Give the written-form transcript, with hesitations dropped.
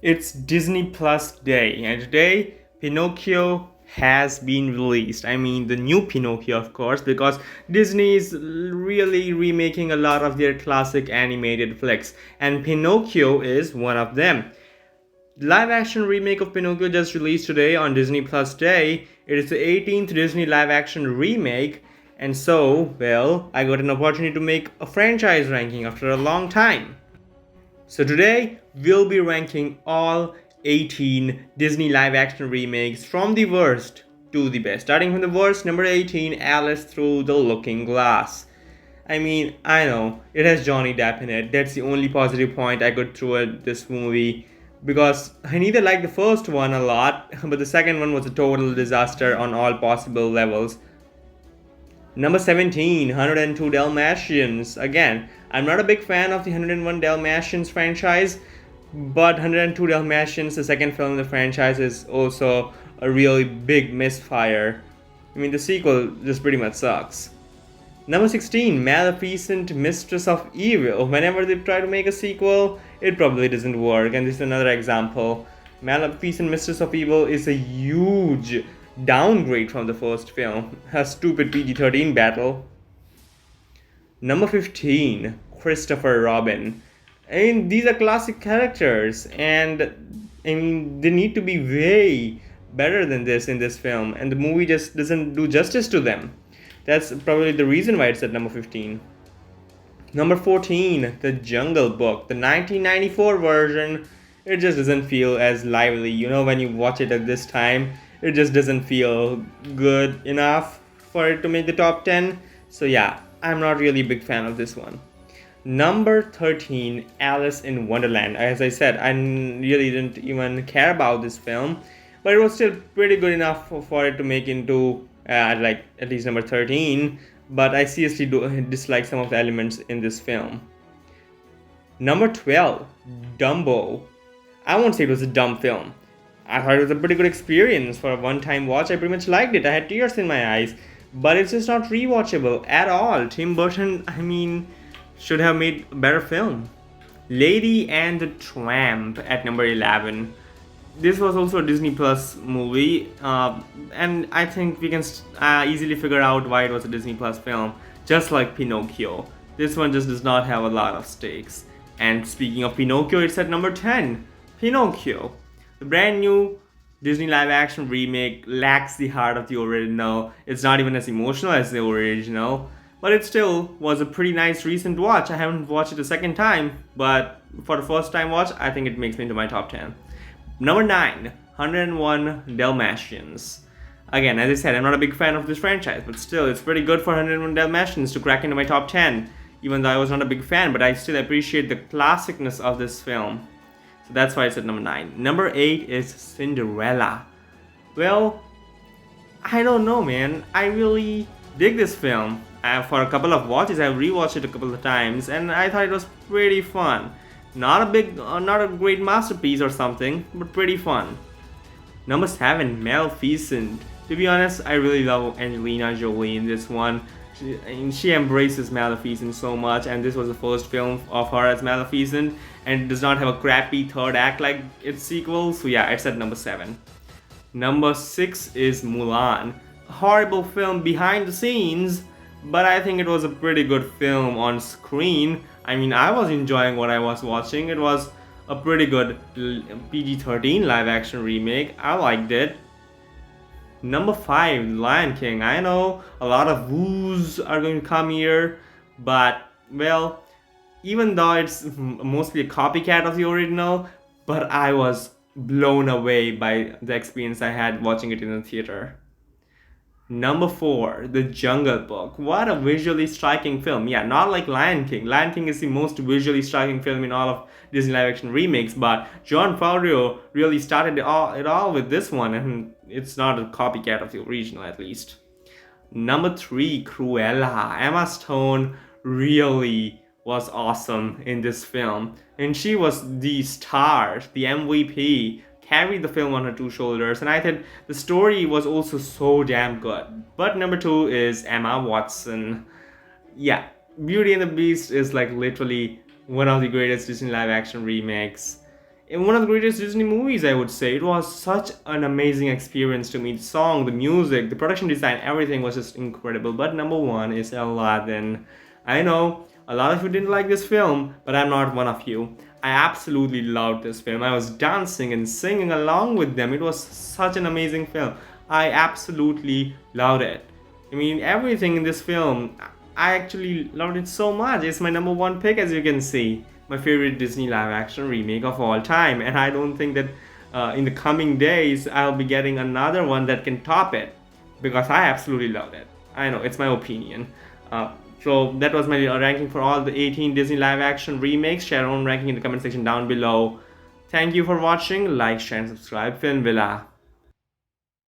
It's Disney Plus Day, and today Pinocchio has been released. I mean, the new Pinocchio, of course, because Disney is really remaking a lot of their classic animated flicks, and Pinocchio is one of them. The live action remake of Pinocchio just released today on Disney Plus Day. It is the 18th Disney live action remake, and so, well, I got an opportunity to make a franchise ranking after a long time. So today we'll be ranking all 18 Disney live action remakes from the worst to the best. Starting from the worst, number 18, Alice Through the Looking Glass. I mean, I know, it has Johnny Depp in it. That's the only positive point I could throw at this movie. Because I neither liked the first one a lot, but the second one was a total disaster on all possible levels. Number 17, 102 Dalmatians. Again, I'm not a big fan of the 101 Dalmatians franchise, but 102 Dalmatians, the second film in the franchise, is also a really big misfire. I mean, the sequel just pretty much sucks. Number 16, Maleficent, Mistress of Evil. Whenever they try to make a sequel, it probably doesn't work, and this is another example. Maleficent, Mistress of Evil is a huge downgrade from the first film. A stupid PG-13 battle. Number 15, Christopher Robin. I mean, these are classic characters, and I mean, they need to be way better than this in this film, and the movie just doesn't do justice to them. That's probably the reason why it's at number 15. Number 14, The Jungle Book, the 1994 version. It just doesn't feel as lively. You know, when you watch it at this time, it just doesn't feel good enough for it to make the top 10. So yeah, I'm not really a big fan of this one. Number 13, Alice in Wonderland. As I said, I really didn't even care about this film, but it was still pretty good enough for it to make into like at least number 13. But I seriously dislike some of the elements in this film. Number 12, Dumbo. I won't say it was a dumb film. I thought it was a pretty good experience for a one-time watch. I pretty much liked it. I had tears in my eyes. But it's just not rewatchable at all. Tim Burton, I mean, should have made a better film. Lady and the Tramp at number 11. This was also a Disney Plus movie. And I think we can easily figure out why it was a Disney Plus film. Just like Pinocchio. This one just does not have a lot of stakes. And speaking of Pinocchio, it's at number 10. Pinocchio. The brand new Disney live action remake lacks the heart of the original. It's not even as emotional as the original, but it still was a pretty nice recent watch. I haven't watched it a second time, but for the first time watch, I think it makes me into my top 10. Number 9, 101 Dalmatians. Again, as I said, I'm not a big fan of this franchise, but still, it's pretty good for 101 Dalmatians to crack into my top 10. Even though I was not a big fan, but I still appreciate the classicness of this film. So that's why it's at number 9. Number 8 is Cinderella. Well, I don't know, man. I really dig this film. For a couple of watches, I've rewatched it a couple of times, and I thought it was pretty fun. Not a great masterpiece or something, but pretty fun. Number 7, Maleficent. To be honest, I really love Angelina Jolie in this one. She embraces Maleficent so much, and this was the first film of her as Maleficent, and it does not have a crappy third act like its sequel, so yeah, it's at number 7. Number 6 is Mulan. A horrible film behind the scenes, but I think it was a pretty good film on screen. I mean, I was enjoying what I was watching. It was a pretty good PG-13 live action remake. I liked it. Number 5, Lion King. I know a lot of woos are going to come here, but well, even though it's mostly a copycat of the original, but I was blown away by the experience I had watching it in the theater. Number 4, The Jungle Book. What a visually striking film. Yeah, not like Lion King. Lion King is the most visually striking film in all of Disney live action remakes, but Jon Favreau really started it all with this one, and it's not a copycat of the original at least. Number 3, Cruella. Emma Stone really was awesome in this film, and she was the star, the MVP. Carried the film on her two shoulders, and I thought the story was also so damn good. But number 2 is Emma Watson. Yeah, Beauty and the Beast is like literally one of the greatest Disney live action remakes. one of the greatest Disney movies, I would say. It was such an amazing experience to me. The song, the music, the production design, everything was just incredible. But number one is Aladdin. I know a lot of you didn't like this film, but I'm not one of you. I absolutely loved this film. I was dancing and singing along with them. It was such an amazing film. I absolutely loved it. I mean, everything in this film, I actually loved it so much. It's my number one pick, as you can see. My favorite Disney live action remake of all time. And I don't think that in the coming days I'll be getting another one that can top it, because I absolutely loved it. I know, it's my opinion. So that was my ranking for all the 18 Disney live action remakes. Share your own ranking in the comment section down below. Thank you for watching. Like, share, and subscribe. Film Villa.